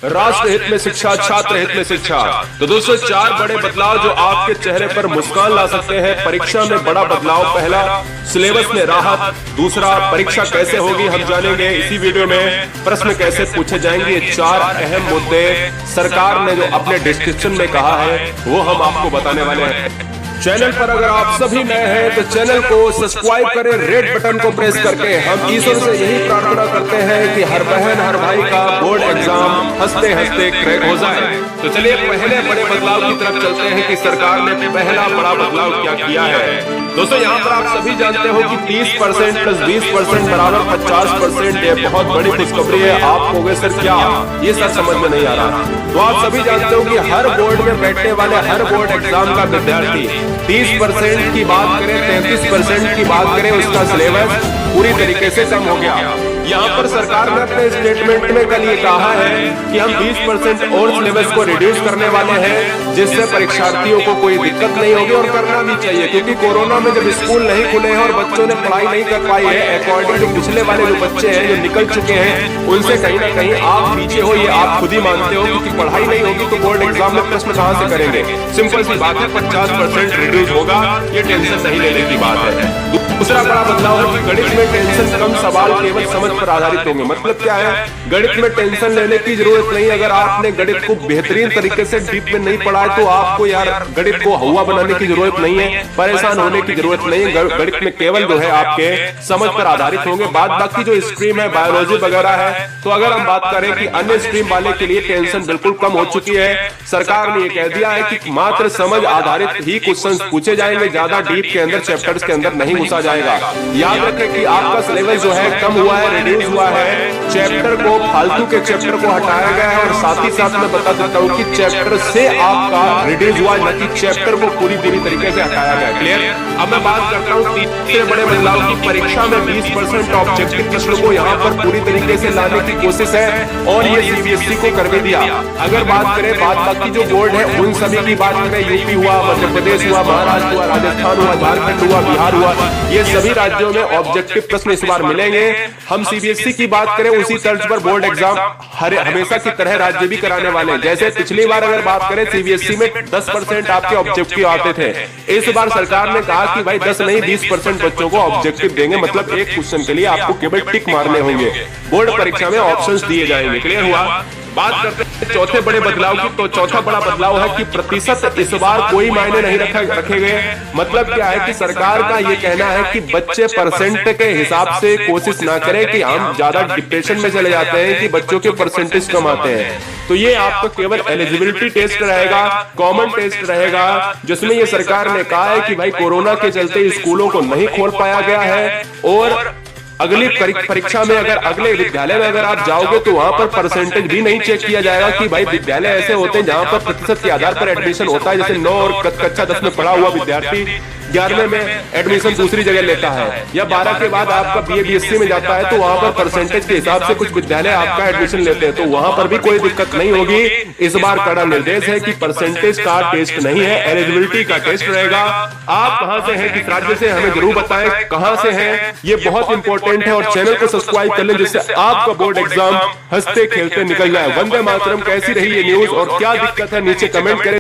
राष्ट्र हित में शिक्षा, छात्र हित में शिक्षा। तो दोस्तों, 4 बड़े बदलाव जो आपके चेहरे पर मुस्कान ला सकते हैं। परीक्षा में बड़ा बदलाव। पहला, सिलेबस में राहत। दूसरा, परीक्षा कैसे होगी हम जानेंगे इसी वीडियो में। प्रश्न कैसे पूछे जाएंगे, 4 अहम मुद्दे सरकार ने जो अपने डिस्क्रिप्शन में कहा है वो हम आपको बताने वाले हैं। चैनल पर अगर आप सभी नए हैं तो चैनल को सब्सक्राइब करें, रेड बटन को प्रेस करके। हम ईश्वर से यही प्रार्थना करते हैं कि हर बहन हर भाई का बोर्ड एग्जाम हंसते हंसते क्रैक हो जाए। तो चलिए पहले बड़े बदलाव की तरफ चलते हैं कि सरकार ने पहला बड़ा बदलाव क्या किया है। दोस्तों, यहाँ पर आप सभी जानते हो कि 30% प्लस 20% बराबर 50%। ये बहुत बड़ी खुशखबरी है। आप कहोगे सर क्या, ये सर समझ में नहीं आ रहा। तो आप सभी जानते हो कि हर बोर्ड में बैठने वाले हर बोर्ड एग्जाम का विद्यार्थी 30% की बात करें, 33% की बात करें, उसका सिलेबस पूरी तरीके से कम हो गया। यहाँ पर सरकार ने अपने स्टेटमेंट में कल ये कहा है कि हम 20% और सिलेबस को रिड्यूस करने वाले हैं, जिससे परीक्षार्थियों को कोई दिक्कत नहीं होगी। और करना भी चाहिए, क्योंकि कोरोना में जब स्कूल नहीं खुले हैं और बच्चों ने पढ़ाई नहीं कर पाई है, अकॉर्डिंग जो पिछले वाले जो बच्चे हैं जो निकल चुके हैं, उनसे कहीं ना कहीं आप पीछे हो, ये आप खुद ही मानते हो। क्योंकि पढ़ाई नहीं होगी तो बोर्ड एग्जाम में प्रश्न कहाँ से करेंगे। सिंपल सी बात है, 50% रिड्यूस होगा, ये टेंशन नहीं लेने की बात है। दूसरा बड़ा बदलाव है कि गणित में टेंशन कम, सवाल केवल समझ पर आधारित होंगे। मतलब क्या है, गणित में टेंशन लेने की जरूरत नहीं। अगर आपने गणित को बेहतरीन तरीके से डीप में नहीं पढ़ा है तो आपको यार गणित को हवा बनाने की जरूरत नहीं है, परेशान होने की जरूरत नहीं है। गणित में केवल जो है आपके समझ पर आधारित होंगे। बाकी जो स्ट्रीम है, बायोलॉजी वगैरह है, तो अगर हम बात करें कि अन्य स्ट्रीम वाले के लिए टेंशन बिल्कुल कम हो चुकी है। सरकार ने ये कह दिया है कि मात्र समझ आधारित ही क्वेश्चन पूछे जाएंगे, ज्यादा डीप के अंदर चैप्टर्स के अंदर नहीं घुसा जाएगा। याद रखें कि आपका सिलेबस जो है कम हुआ है, रिड्यूस हुआ है। चैप्टर को, फालतू के चैप्टर को हटाया गया है। और साथ ही साथ मैं बता देता हूँ कि चैप्टर से आपका रिड्यूस हुआ, न कि चैप्टर को पूरी तरीके से हटाया गया। क्लियर। अब मैं बात करता हूँ तीसरे बड़े बदलाव की। परीक्षा में 20% ऑब्जेक्टिव प्रश्नों को यहाँ पर पूरी तरीके से लाने की कोशिश है, और ये सीबीएसई को कर भी दिया। अगर बात करें बाकी जो बोर्ड है उन सभी की बात करें, यूपी हुआ, मध्य प्रदेश हुआ, महाराष्ट्र हुआ, राजस्थान हुआ, झारखंड हुआ, बिहार हुआ, ये सभी राज्यों में ऑब्जेक्टिव प्रश्न इस बार मिलेंगे। हम सीबीएसई की बात करें, उसी तर्ज पर बोर्ड एग्जाम हमेशा की तरह राज्य भी कराने वाले हैं। जैसे पिछली बार अगर बात करें, सीबीएसई में 10% आपके ऑब्जेक्टिव आते थे। इस बार सरकार ने कहा कि भाई 10 नहीं 20% बच्चों को ऑब्जेक्टिव देंगे। मतलब एक क्वेश्चन के लिए आपको केवल टिक मारने होंगे। बोर्ड परीक्षा में ऑप्शंस दिए जाएंगे। क्लियर हुआ। बात करते हैं चौथे बड़े बदलाव की। तो चौथा बड़ा बदलाव है कि प्रतिशत इस बार कोई मायने नहीं रखे गए। मतलब क्या है कि सरकार का ये कहना है कि बच्चे परसेंट के हिसाब से कोशिश ना करें कि हम ज्यादा डिप्रेशन में चले जाते हैं कि बच्चों के परसेंटेज कम आते हैं। तो ये आपका केवल एलिजिबिलिटी टेस्ट रहेगा, कॉमन टेस्ट रहेगा, जिसमें ये सरकार ने कहा है कि भाई कोरोना के चलते स्कूलों को नहीं खोल पाया गया है, और अगली परीक्षा में अगर अगले विद्यालय में अगर आप जाओगे तो वहां पर परसेंटेज भी नहीं चेक किया जाएगा। कि भाई विद्यालय ऐसे होते हैं जहां पर प्रतिशत के आधार पर एडमिशन होता है। जैसे 9 और कक्षा 10 में पढ़ा हुआ विद्यार्थी 11वें में एडमिशन दूसरी जगह लेता है, या 12 के बाद आपका बीए बीएससी में जाता है, तो वहां पर परसेंटेज के हिसाब से कुछ विद्यालय आपका एडमिशन लेते हैं। तो वहां पर भी कोई दिक्कत नहीं होगी। इस बार कड़ा निर्देश है कि परसेंटेज का टेस्ट नहीं है, एलिजिबिलिटी का टेस्ट रहेगा। आप कहां से हैं, किस राज्य से, हमें जरूर बताएं कहां से हैं। ये बहुत इंपॉर्टेंट है। और चैनल को सब्सक्राइब कर लें, जिससे आपका बोर्ड एग्जाम हंसते खेलते निकल जाए। वंदे मातरम। कैसी रही ये न्यूज और क्या दिक्कत है, नीचे कमेंट करें।